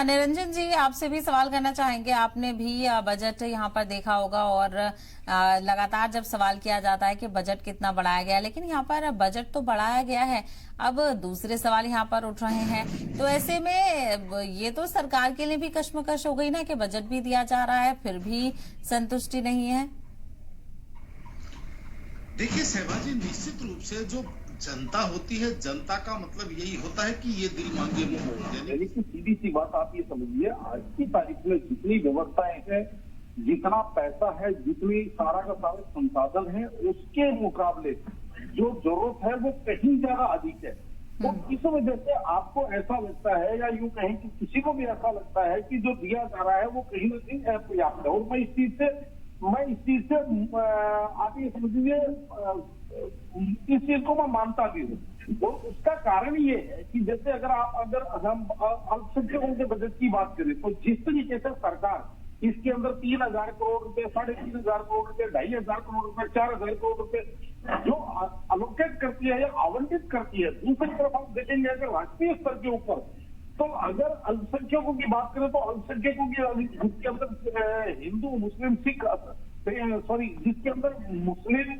निरंजन जी, आपसे भी सवाल करना चाहेंगे। आपने भी बजट यहाँ पर देखा होगा और लगातार जब सवाल किया जाता है कि बजट कितना बढ़ाया गया, लेकिन यहाँ पर बजट तो बढ़ाया गया है, अब दूसरे सवाल यहाँ पर उठ रहे हैं। तो ऐसे में ये तो सरकार के लिए भी कश्मकश हो गई ना कि बजट भी दिया जा रहा है फिर भी संतुष्टि नहीं है। देखिए सहबाजी, निश्चित रूप से जो जनता होती है, जनता का मतलब यही होता है कि ये दिल मांगे मुंह मांगे। यानी कि सीधी सी बात आप ये समझिए, आज की तारीख में जितनी व्यवस्थाएं हैं, जितना पैसा है, जितनी सारा का सारा संसाधन है, उसके मुकाबले जो जरूरत है वो कहीं ज्यादा अधिक है। तो इस वजह से आपको ऐसा लगता है, या यूं कहें कि किसी को भी ऐसा लगता है कि जो दिया जा रहा है वो कहीं ना कहीं अपर्याप्त है। और मैं इस चीज से आप ये समझिए, इस चीज को मैं मानता भी हूँ। और उसका कारण ये है कि जैसे अगर हम अल्पसंख्यकों के बजट की बात करें, तो जिस तरीके से सरकार इसके अंदर 3,000 करोड़ रुपए, 3,500 करोड़ रुपए, 2,500 करोड़ रुपए, 4,000 करोड़ रुपए जो अलोकेट करती है या आवंटित करती है, दूसरी तरफ हम देखेंगे अगर राष्ट्रीय स्तर के ऊपर, तो अगर अल्पसंख्यकों की बात करें तो अल्पसंख्यकों की जिसके अंदर हिंदू, मुस्लिम, सिख, जिसके अंदर मुस्लिम,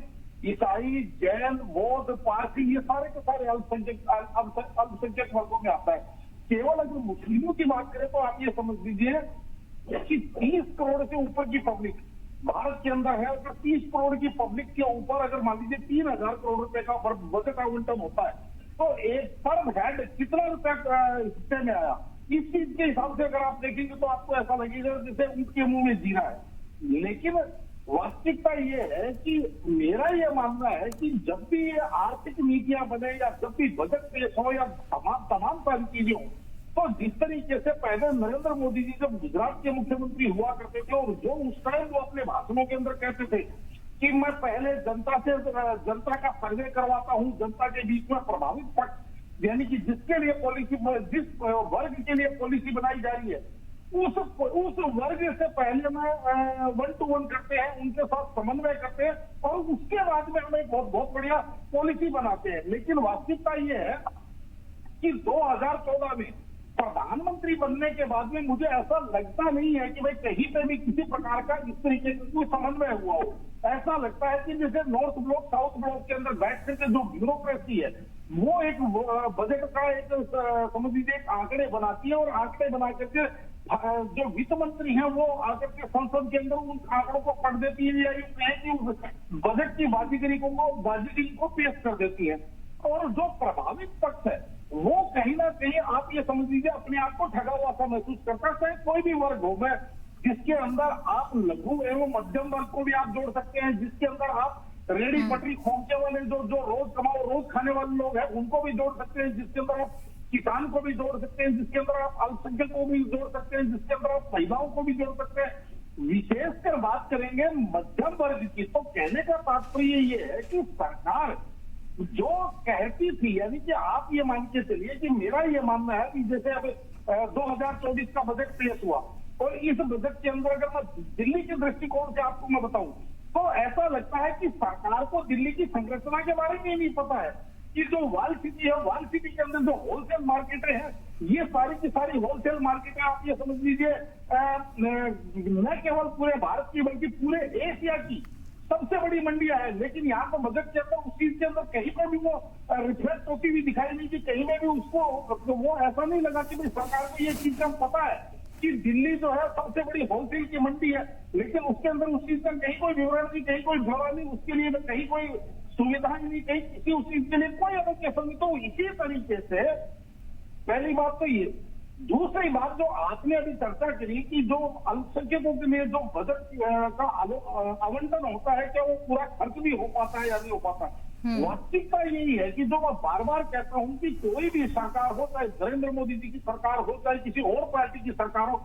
ईसाई, जैन, बौद्ध, पारसी, ये सारे के सारे अल्पसंख्यक वर्गों में आता है। केवल अगर मुस्लिमों की बात करें तो आप ये समझ लीजिए कि 30 करोड़ से ऊपर की पब्लिक भारत के अंदर है। अगर 30 करोड़ की पब्लिक के ऊपर अगर मान लीजिए 3,000 करोड़ रुपए का बजट आवंटन होता है, तो एक पर हेड कितना रुपया हिस्से में आया, इस चीज के हिसाब से अगर आप देखेंगे तो आपको ऐसा लगेगा जैसे उनके मुंह में जीरा है। लेकिन वास्तविकता ये है कि मेरा ये मानना है कि जब भी ये आर्थिक नीतियां बने या जब भी बजट पेश हो या तमाम सारी चीजें हो, तो जिस तरीके से पहले नरेंद्र मोदी जी जब गुजरात के मुख्यमंत्री हुआ करते थे और जो उस टाइम वो अपने भाषणों के अंदर कहते थे कि मैं पहले जनता का सर्वे करवाता हूं, जनता के बीच में प्रभावित पक्ष, यानी कि जिसके लिए पॉलिसी, जिस वर्ग के लिए पॉलिसी बनाई जा रही है उस वर्ग से पहले में 1-to-1 करते हैं, उनके साथ समन्वय करते हैं और उसके बाद में हम एक बहुत बढ़िया पॉलिसी बनाते हैं। लेकिन वास्तविकता ये है कि 2014 में प्रधानमंत्री बनने के बाद में मुझे ऐसा लगता नहीं है कि भाई कहीं पे भी किसी प्रकार का इस तरीके से कोई समन्वय हुआ हो। ऐसा लगता है कि जैसे नॉर्थ ब्लॉक साउथ ब्लॉक के अंदर बैठ करके जो ब्यूरोक्रेसी है वो एक बजट का एक समझ लीजिए आंकड़े बनाती है और आंकड़े बना करके जो वित्त मंत्री हैं वो आकर के संसद के अंदर उन आंकड़ों को पढ़ देती है या यूं कहें कि बजट की बाजीगरी को पेश कर देती है। और जो प्रभावित पक्ष है वो कहीं ना कहीं आप ये समझ लीजिए अपने आप को ठगा हुआ सा महसूस करता है। चाहे कोई भी वर्ग हो, मैं जिसके अंदर आप लघु एवं मध्यम वर्ग को भी आप जोड़ सकते हैं, जिसके अंदर आप रेडी पटरी खोमचे वाले जो रोज कमाओ रोज खाने वाले लोग हैं उनको भी जोड़ सकते हैं, जिसके अंदर आप किसान को भी जोड़ सकते हैं, जिसके अंदर आप अल्पसंख्यक को भी जोड़ सकते हैं, जिसके अंदर आप महिलाओं को भी जोड़ सकते हैं। विशेषकर बात करेंगे मध्यम वर्ग की, तो कहने का तात्पर्य ये है कि सरकार जो कहती थी, यानी कि आप ये मान के चलिए कि मेरा ये मानना है कि जैसे अब 2024 का बजट पेश हुआ और इस बजट के अंदर अगर मैं दिल्ली के दृष्टिकोण से आपको मैं बताऊं तो ऐसा लगता है कि सरकार को दिल्ली की संरचना के बारे में नहीं पता है कि जो वॉल सिटी है, वॉल सिटी के अंदर जो होलसेल मार्केटें हैं, ये सारी की सारी होलसेल मार्केटें आप ये समझ लीजिए न केवल पूरे भारत की बल्कि पूरे एशिया की सबसे बड़ी मंडियां है। लेकिन यहाँ पर बजट के अंदर उस चीज के अंदर कहीं पर भी वो रिफ्लेक्ट होती हुई दिखाई नहीं कि कहीं में भी उसको वो ऐसा नहीं लगा कि भाई सरकार को ये चीज का पता है कि दिल्ली जो है सबसे बड़ी होलसेल की मंडी है, लेकिन उसके अंदर उस चीज का कहीं कोई विवरण नहीं, कहीं कोई ब्यौरा नहीं, उसके लिए कहीं कोई सुविधा नहीं, कहीं किसी उस चीज के लिए कोई अलग कैसा नहीं। तो इसी तरीके से पहली बात तो ये। दूसरी बात जो आपने अभी चर्चा करी कि जो अल्पसंख्यकों के लिए जो बजट का आवंटन होता है, क्या वो पूरा खर्च भी हो पाता है या नहीं हो पाता। वास्तविकता यही है कि जो मैं बार बार कहता हूं कि कोई भी सरकार हो, चाहे नरेंद्र मोदी जी की सरकार हो, चाहे किसी और पार्टी की सरकार हो,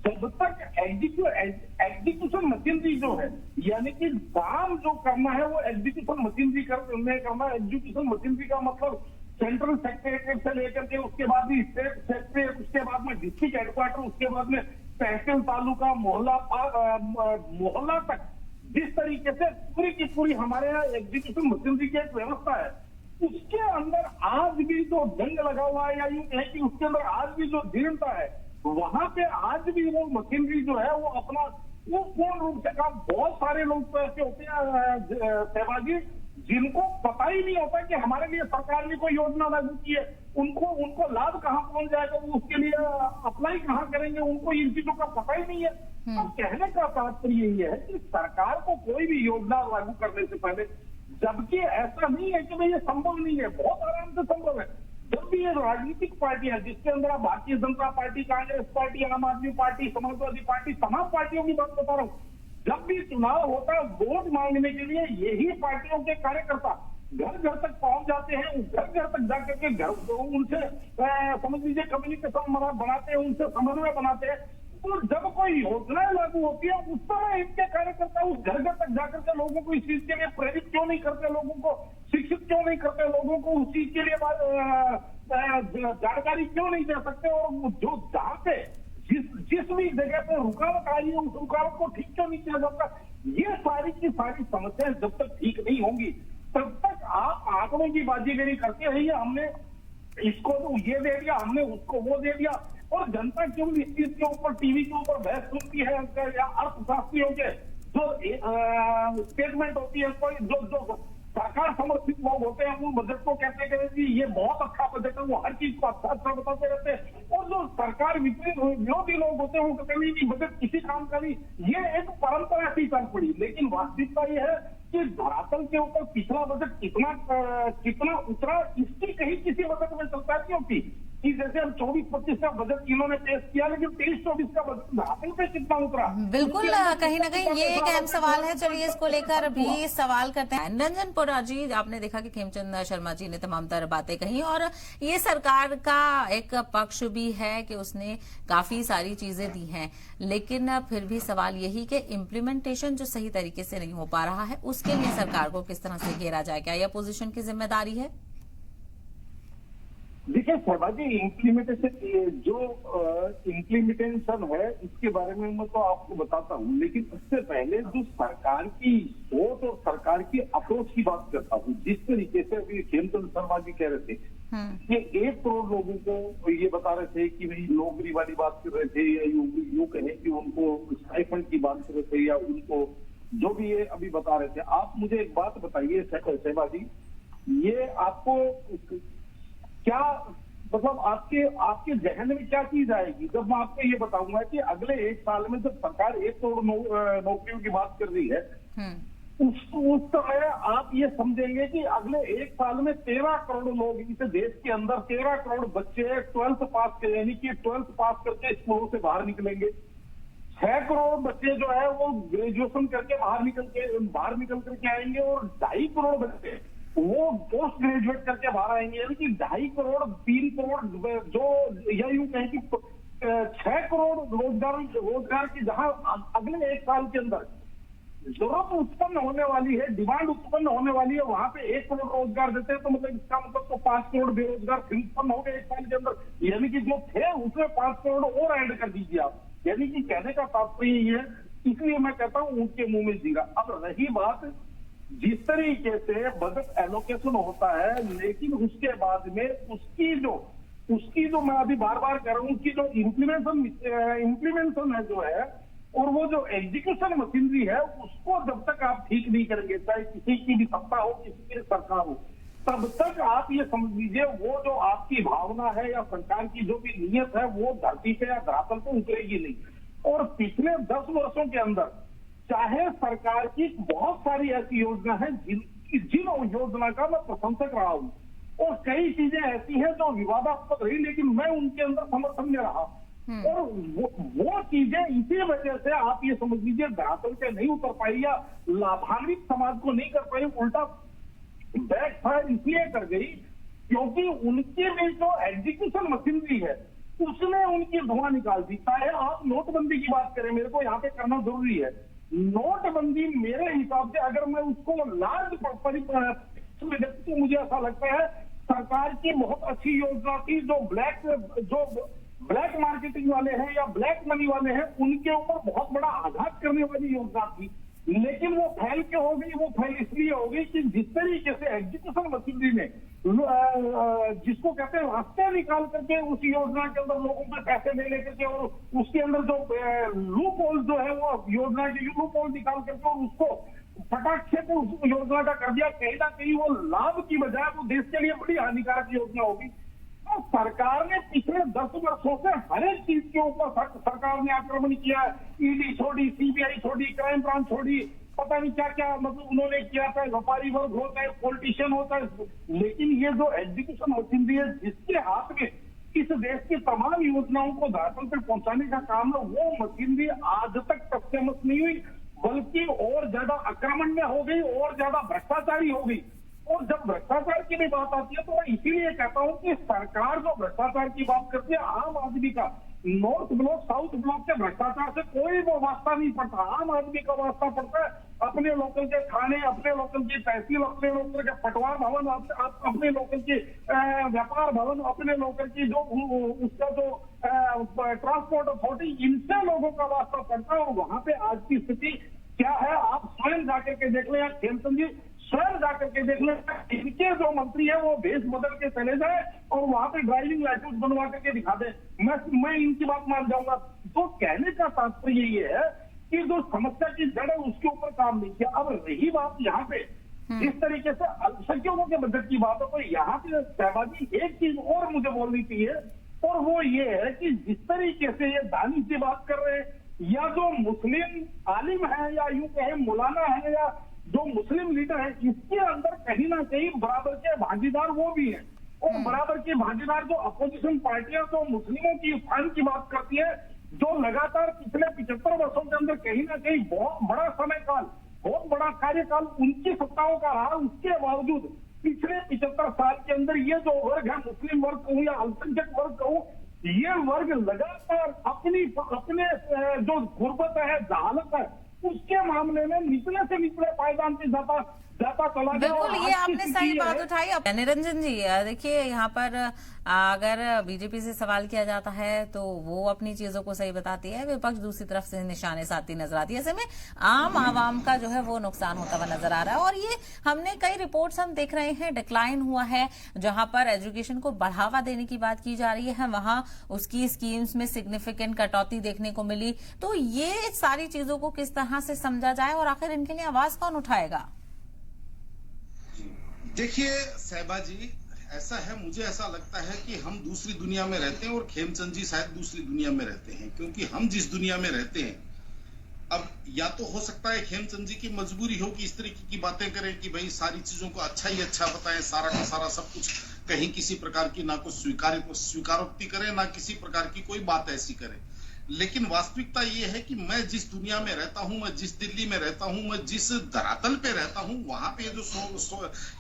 जब तक एग्जीक्यूशन मशीनरी जो है, यानी कि काम जो करना है वो एग्जीक्यूशन मशीनरी करना। एग्जीक्यूशन मशीनरी का मतलब सेंट्रल सेक्रेटरीट से लेकर के उसके बाद भी स्टेट सेक्रेटरीट, उसके बाद में डिस्ट्रिक्ट हेडक्वार्टर, उसके बाद में तहसील, तालुका, मोहल्ला तक जिस तरीके से पूरी की पूरी हमारे यहाँ एग्जीक्यूशन मशीनरी की एक व्यवस्था है, उसके अंदर आज भी जो जंग लगा हुआ है या यूं कहें कि उसके अंदर आज भी जो दीनता है वहां पे आज भी वो मशीनरी जो है वो अपना वो पूर्ण रूप से काम, बहुत सारे लोग तो ऐसे होते हैं सहभागी जिनको पता ही नहीं होता कि हमारे लिए सरकार ने कोई योजना लागू की है, उनको लाभ कहाँ पहुंच जाएगा, वो उसके लिए अप्लाई कहाँ करेंगे, उनको इन चीजों का पता ही नहीं है। तो कहने का तात्पर्य ये है कि सरकार को कोई भी योजना लागू करने से पहले, जबकि ऐसा नहीं है कि भाई ये संभव नहीं है, बहुत आराम से संभव है। जब भी ये राजनीतिक पार्टियां जिसके अंदर आप भारतीय जनता पार्टी, कांग्रेस पार्टी, आम आदमी पार्टी, समाजवादी पार्टी, तमाम पार्टियों की बात बता रहा हूँ, जब भी चुनाव होता है वोट मांगने के लिए यही पार्टियों के कार्यकर्ता घर घर तक पहुंच जाते हैं, घर घर तक जाकर के घर उनसे समझ लीजिए कम्युनिकेशन बनाते हैं, उनसे समन्वय बनाते हैं। तो जब कोई योजनाएं लागू होती है उस समय इनके कार्यकर्ता उस घर घर तक जाकर के लोगों को इस चीज के लिए प्रेरित क्यों नहीं करते, लोगों को शिक्षित क्यों नहीं करते, लोगों को उस चीज के लिए जानकारी क्यों नहीं दे सकते, और जो जहाँ पे जिस भी जगह पे रुकावट आ रही है उस रुकावट को ठीक क्यों नहीं किया जाता। ये सारी की सारी समस्याएं जब तक ठीक नहीं होंगी तब तक आप आंकड़ों की बाजीगरी करते रहिए, हमने इसको तो ये दे दिया, हमने उसको वो दे दिया, और जनता क्यों इस चीज के ऊपर टीवी के ऊपर बहस सुनती है, या अर्थशास्त्रियों के जो स्टेटमेंट होती है, कोई जो सरकार समर्थित लोग होते हैं वो बजट को कहते हैं कि ये बहुत अच्छा बजट है, वो हर चीज को अच्छा अच्छा बताते रहते हैं, और जो सरकार विरोधी लोग होते हैं वो कहते हैं कि बजट किसी काम का नहीं। ये एक परंपरा सी चल पड़ी, लेकिन वास्तविकता ये है कि धरातल के ऊपर पिछला बजट कितना उतरा इसकी कहीं किसी बजट में चर्चा नहीं होती कि जैसे हम 24-25 का बजट इन्होंने पेश किया, लेकिन 23-24 का बजट धरातल पे कितना उतरा। बिल्कुल, कहीं ना कहीं ये एक अहम सवाल है। चलिए इसको लेकर भी सवाल करते हैं। रंजन पोरा जी, आपने देखा कि खेमचंद शर्मा जी ने तमाम तरह बातें कही, और ये सरकार का एक पक्ष भी है कि उसने काफी सारी चीजें दी हैं, लेकिन फिर भी सवाल यही कि इम्प्लीमेंटेशन जो सही तरीके से नहीं हो पा रहा है उसके लिए सरकार को किस तरह से घेरा जाए, क्या यह अपोजिशन की जिम्मेदारी है? देखिए शहबाजी, इम्प्लीमेंटेशन है इसके बारे में मैं तो आपको बताता हूँ, लेकिन उससे पहले जो सरकार की सोच और सरकार की अप्रोच की बात करता हूँ। जिस तरीके से अभी खेमचंद शर्मा जी कह रहे थे कि 1 करोड़ लोगों को ये बता रहे थे कि भाई नौकरी वाली बात कर रहे थे, या यूं कहें कि उनको स्टाइपेंड की बात कर रहे थे, या उनको जो भी ये अभी बता रहे थे। आप मुझे एक बात बताइए शहबाजी, ये आपको क्या मतलब आपके जहन में क्या चीज आएगी जब मैं आपको ये बताऊंगा कि अगले 1 साल में जब सरकार 1 करोड़ नौकरियों की बात कर रही है, उस समय आप ये समझेंगे कि अगले 1 साल में 13 करोड़ लोग इस देश के अंदर 13 करोड़ बच्चे 12th पास कर, यानी कि 12th पास करके स्कूलों से बाहर निकलेंगे। 6 करोड़ बच्चे जो है वो ग्रेजुएशन करके बाहर निकल करके आएंगे, और 2.5 करोड़ बच्चे वो पोस्ट ग्रेजुएट करके बाहर आएंगे, यानी कि 2.5 करोड़ 3 करोड़ जो, या यूं कहें कि 6 करोड़ रोजगार की जहां अगले 1 साल के अंदर जरूरत उत्पन्न होने वाली है, डिमांड उत्पन्न होने वाली है, वहां पे 1 करोड़ रोजगार देते हैं तो मतलब इसका मतलब तो 5 करोड़ बेरोजगार फिर उत्पन्न हो गए 1 साल के अंदर, यानी कि जो थे उसमें 5 करोड़ और ऐड कर दीजिए आप। यानी कि कहने का तात्पर्य ये है, इसलिए मैं कहता हूँ उनके मुंह में जीरा। अब रही बात जिस तरीके से बजट एलोकेशन होता है, लेकिन उसके बाद में उसकी जो मैं अभी बार बार कह रहा हूँ कि जो इम्प्लीमेंटेशन है जो है, और वो जो एग्जीक्यूशन मशीनरी है उसको जब तक आप ठीक नहीं करेंगे, चाहे किसी की भी सत्ता हो, किसी की सरकार हो, तब तक आप ये समझ लीजिए वो जो आपकी भावना है या सरकार की जो भी नीयत है वो धरती पे या धरातल पे उतरेगी नहीं। और पिछले 10 वर्षों के अंदर चाहे सरकार की बहुत सारी ऐसी योजना है जिन योजना का मैं प्रशंसक रहा हूं, और कई चीजें ऐसी हैं जो विवादास्पद रही लेकिन मैं उनके अंदर समर्थन में रहा, और वो चीजें इसी वजह से आप ये समझ लीजिए धरातल पे नहीं उतर पाई या लाभान्वित समाज को नहीं कर पाई, उल्टा बैकफायर इसलिए कर गई क्योंकि उनके में जो एग्जीक्यूशन मशीनरी है उसने उनकी धुआं निकाल दी। चाहे आप नोटबंदी की बात करें, मेरे को यहाँ पे करना जरूरी है। नोटबंदी मेरे हिसाब से अगर मैं उसको लार्ज तो मुझे ऐसा लगता है सरकार की बहुत अच्छी योजना थी। जो ब्लैक मार्केटिंग वाले हैं या ब्लैक मनी वाले हैं उनके ऊपर बहुत बड़ा आघात करने वाली योजना थी, लेकिन वो फैल के हो गई। वो फैल इसलिए हो गई कि जिस तरीके से एग्जीक्यूशन मशीनरी ने जिसको कहते हैं रास्ते निकाल करके उस योजना के अंदर लोगों पे पैसे ले लेकर के और उसके अंदर जो लूप होल जो है वो योजना के लूप होल निकाल करके और उसको फटाक से तो उस योजना का कर दिया। कहीं ना कहीं वो लाभ की बजाय वो देश के लिए बड़ी हानिकारक योजना होगी। तो सरकार ने पिछले 10 वर्षों से हर एक चीज के ऊपर सरकार ने आक्रमण किया। ईडी छोड़ी, सीबीआई छोड़ी, क्राइम ब्रांच छोड़ी, पता नहीं क्या क्या मतलब उन्होंने किया था। व्यापारी वर्ग होता है, पॉलिटिशियन होता है, लेकिन ये जो एग्जीक्यूशन मशीनरी है जिसके हाथ में इस देश की तमाम योजनाओं को धरातल पर पहुंचाने का काम है, वो मशीनरी आज तक सक्षम नहीं हुई, बल्कि और ज्यादा आक्रमण्य हो गई और ज्यादा भ्रष्टाचारी हो गई। और जब भ्रष्टाचार की भी बात आती है तो मैं इसीलिए कहता हूं कि सरकार जो भ्रष्टाचार की बात करती है, आम आदमी का नॉर्थ ब्लॉक साउथ ब्लॉक के भ्रष्टाचार से कोई वो वास्ता नहीं पड़ता। आम आदमी का वास्ता पड़ता है अपने लोकल के थाने, अपने लोकल की तहसील, अपने लोकल के पटवार भवन, अपने लोकल के व्यापार भवन, अपने लोकल की जो उसका जो ट्रांसपोर्ट अथॉरिटी, इनसे लोगों का वास्ता पड़ता है। और वहां पे आज की स्थिति क्या है आप स्वयं जाकर के देख लें, खेमचंद जी स्वयं जाकर के देख लें। इनके जो मंत्री है वो भेष बदल के चले जाए और वहां पे ड्राइविंग लाइसेंस बनवा करके दिखा दे, मैं इनकी बात मान जाऊंगा। तो कहने का तात्पर्य ये है कि जो समस्या की जड़ है उसके ऊपर काम नहीं किया। अब रही बात यहाँ पे जिस तरीके से अल्पसंख्यकों के बजट की बात है, तो यहाँ पे सहभागी एक चीज और मुझे बोलनी चाहिए, और वो ये है कि जिस तरीके से ये दानिश की बात कर रहे हैं, या जो मुस्लिम आलिम है, या यूं कहे मौलाना है, या जो मुस्लिम लीडर है, इसके अंदर कहीं ना कहीं बराबर के भागीदार वो भी है। और बराबर की भागीदार जो अपोजिशन पार्टियां जो मुस्लिमों की उत्थान की बात करती है, जो लगातार पिछले 75 वर्षों के अंदर कहीं ना कहीं बहुत बड़ा समय काल, बहुत बड़ा कार्यकाल उनकी सत्ताओं का रहा, उसके बावजूद पिछले 75 साल के अंदर ये जो वर्ग है, मुस्लिम वर्ग कहूं या अल्पसंख्यक वर्ग कहूं, ये वर्ग लगातार अपने जो गुर्बत है, जहालत है, उसके मामले में निचले से निचले पायदान पे जाता चला गया। बिल्कुल, ये आपने सही बात उठाई। निरंजन जी देखिए, यहाँ पर अगर बीजेपी से सवाल किया जाता है तो वो अपनी चीजों को सही बताती है, विपक्ष दूसरी तरफ से निशाने साधती नजर आती है। ऐसे में आम आवाम का जो है वो नुकसान होता हुआ नजर आ रहा है। और ये हमने कई रिपोर्ट्स हम देख रहे हैं, डिक्लाइन हुआ है। जहां पर एजुकेशन को बढ़ावा देने की बात की जा रही है, वहां उसकी स्कीम्स में सिग्निफिकेंट कटौती देखने को मिली। तो ये सारी चीजों को किस तरह से समझा जाए और आखिर इनके लिए आवाज कौन उठाएगा? देखिए सहबा जी, ऐसा है, मुझे ऐसा लगता है कि हम दूसरी दुनिया में रहते हैं और खेमचंद जी शायद दूसरी दुनिया में रहते हैं। क्योंकि हम जिस दुनिया में रहते हैं, अब या तो हो सकता है खेमचंद जी की मजबूरी हो कि इस तरीके की बातें करें कि भाई सारी चीजों को अच्छा ही अच्छा बताएं, सारा का सारा सब कुछ, कहीं किसी प्रकार की ना कुछ स्वीकारोक्ति करें, ना किसी प्रकार की कोई बात ऐसी करें। लेकिन वास्तविकता ये है कि मैं जिस दुनिया में रहता हूं, मैं जिस दिल्ली में रहता हूं, मैं जिस धरातल पे रहता हूं, वहां पे जो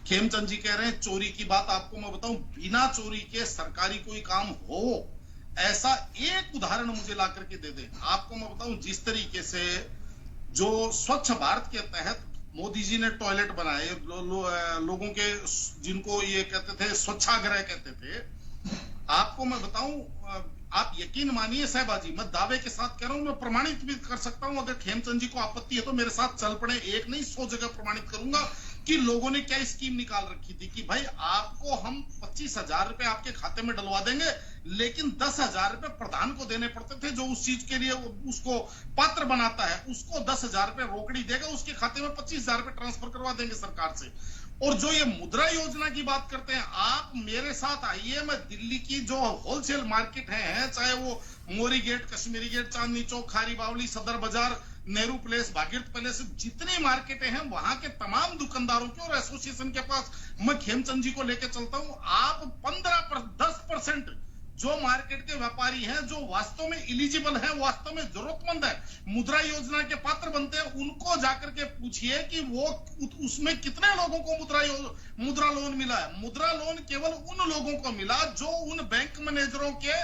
खेमचंद जी कह रहे हैं चोरी की बात, आपको मैं बताऊं, बिना चोरी के सरकारी कोई काम हो, ऐसा एक उदाहरण मुझे ला करके दे दे। आपको मैं बताऊं, जिस तरीके से जो स्वच्छ भारत के तहत मोदी जी ने टॉयलेट बनाए, लोगों के, जिनको ये कहते थे स्वच्छाग्रह कहते थे, आपको मैं बताऊं, आप यकीन मानिए सहबाजी, मैं दावे के साथ कह रहा हूं, मैं प्रमाणित भी कर सकता हूं। अगर खेमचंद जी को आपत्ति है तो मेरे साथ चल पड़े, एक नहीं 100 जगह प्रमाणित करूंगा कि लोगों ने क्या स्कीम निकाल रखी थी कि भाई आपको हम 25,000 रुपए आपके खाते में डलवा देंगे, लेकिन 10,000 रुपए प्रधान को देने पड़ते थे, जो उस चीज के लिए उसको पात्र बनाता है, उसको 10,000 रुपए रोकड़ी देगा, उसके खाते में 25,000 रुपए ट्रांसफर करवा देंगे सरकार से। और जो ये मुद्रा योजना की बात करते हैं, आप मेरे साथ आइए, मैं दिल्ली की जो होलसेल मार्केट है, चाहे वो मोरी गेट, कश्मीरी गेट, चांदनी चौक, खारी बावली, सदर बाजार, नेहरू प्लेस, भागीरथ पैलेस, जितनी मार्केटें हैं वहां के तमाम दुकानदारों के और एसोसिएशन के पास मैं खेमचंद जी को लेकर चलता हूं। आप 10% जो मार्केट के व्यापारी हैं, जो वास्तव में एलिजिबल है, वास्तव में जरूरतमंद है, मुद्रा योजना के पात्र बनते हैं, उनको जाकर के पूछिए कि वो उसमें कितने लोगों को मुद्रा लोन मिला है। मुद्रा लोन केवल उन लोगों को मिला जो उन बैंक मैनेजरों के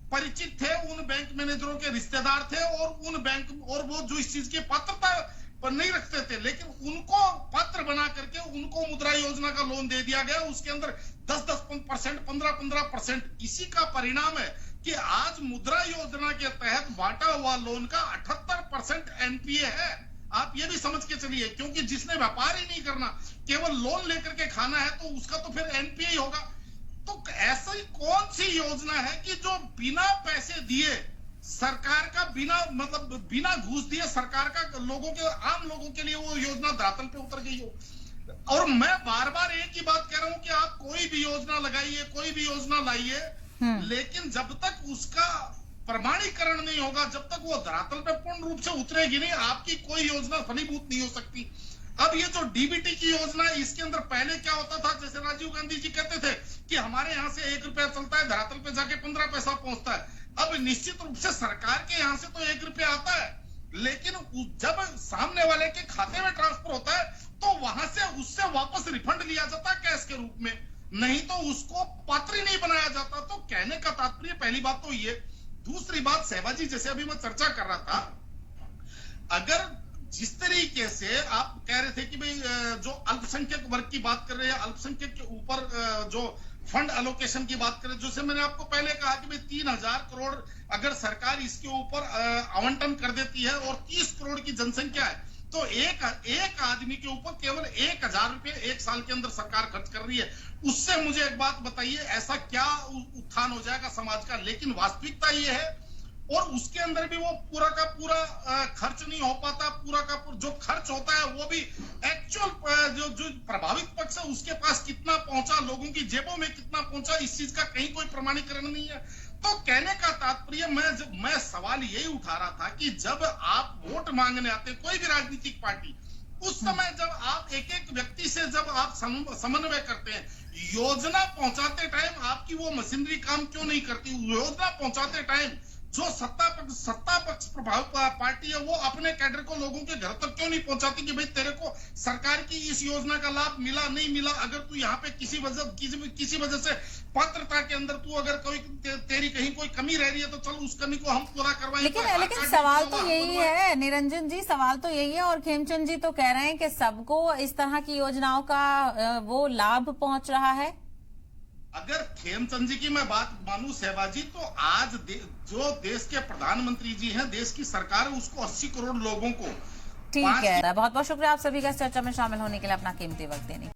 परिचित थे, उन बैंक मैनेजरों के रिश्तेदार थे, और वो जो इस चीज की पात्रता पर नहीं रखते थे, लेकिन उनको पात्र बना करके उनको मुद्रा योजना का लोन दे दिया गया। उसके अंदर 10-10%, 15-15%। इसी का परिणाम है कि आज मुद्रा योजना के तहत बांटा हुआ लोन का 78% एनपीए है। आप ये भी समझ के चलिए, क्योंकि जिसने व्यापार ही नहीं करना, केवल लोन लेकर के खाना है, तो उसका तो फिर एनपीए ही होगा। तो ऐसी कौन सी योजना है कि जो बिना पैसे दिए सरकार का, बिना घूस दिए सरकार का लोगों के, आम लोगों के लिए वो योजना धरातल पे उतर गई हो। और मैं बार बार एक ही बात कह रहा हूं कि आप कोई भी योजना लगाइए, कोई भी योजना लाइए, लेकिन जब तक उसका प्रमाणीकरण नहीं होगा, जब तक वो धरातल पे पूर्ण रूप से उतरेगी नहीं, आपकी कोई योजना फलीभूत नहीं हो सकती। अब ये जो डीबीटी की योजना है, इसके अंदर पहले क्या होता था, जैसे राजीव गांधी जी कहते थे कि हमारे यहाँ से 1 रुपया चलता है, धरातल पे जाके 15 पैसा पहुंचता है। अब निश्चित रूप से सरकार के यहाँ से तो 1 रुपया आता है, लेकिन जब सामने वाले के खाते में ट्रांसफर होता है, तो वहां से उससे वापस रिफंड लिया जाता है कैश के रूप में, नहीं तो उसको पात्र ही नहीं बनाया जाता। तो कहने का तात्पर्य, पहली बात तो ये। दूसरी बात, सहबा जी, जैसे अभी मैं चर्चा कर रहा था, अगर जिस तरीके से आप कह रहे थे कि भाई जो अल्पसंख्यक वर्ग की बात कर रहे हैं, अल्पसंख्यक के ऊपर जो फंड एलोकेशन की बात करें, जैसे मैंने आपको पहले कहा कि भाई 3000 करोड़ अगर सरकार इसके ऊपर आवंटन कर देती है और 30 करोड़ की जनसंख्या है, तो एक आदमी के ऊपर केवल 1000 रुपए 1 साल के अंदर सरकार खर्च कर रही है। उससे मुझे एक बात बताइए, ऐसा क्या उत्थान हो जाएगा समाज का? लेकिन वास्तविकता ये है, और उसके अंदर भी वो पूरा का पूरा खर्च नहीं हो पाता। पूरा का पूरा जो खर्च होता है वो भी एक्चुअल जो प्रभावित पक्ष है उसके पास कितना पहुंचा, लोगों की जेबों में कितना पहुंचा, इस चीज का कहीं कोई प्रमाणीकरण नहीं है। तो कहने का तात्पर्य, मैं सवाल यही उठा रहा था कि जब आप वोट मांगने आते, कोई भी राजनीतिक पार्टी, उस समय जब आप एक एक व्यक्ति से जब आप समन्वय करते हैं, योजना पहुंचाते टाइम आपकी वो मशीनरी काम क्यों नहीं करती? योजना पहुंचाते टाइम जो सत्ता पक्ष प्रभावित पार्टी है, वो अपने कैडर को लोगों के घर तक क्यों नहीं पहुंचाती कि भाई तेरे को सरकार की इस योजना का लाभ मिला नहीं मिला, अगर तू यहाँ पे किसी वजह से पात्रता के अंदर तू अगर कोई तेरी कहीं कोई कमी रह रही है, तो चल उस कमी को हम पूरा करवाएंगे। लेकिन सवाल तो यही है निरंजन जी, सवाल तो यही है, और खेमचंद जी तो कह रहे हैं कि सबको इस तरह की योजनाओं का वो लाभ पहुंच रहा है। अगर खेमचंद जी की मैं बात मानूं सहबा जी, तो आज जो देश के प्रधानमंत्री जी हैं, देश की सरकार है, उसको 80 करोड़ लोगों को। ठीक है, बहुत बहुत शुक्रिया आप सभी का इस चर्चा में शामिल होने के लिए, अपना कीमती वक्त देने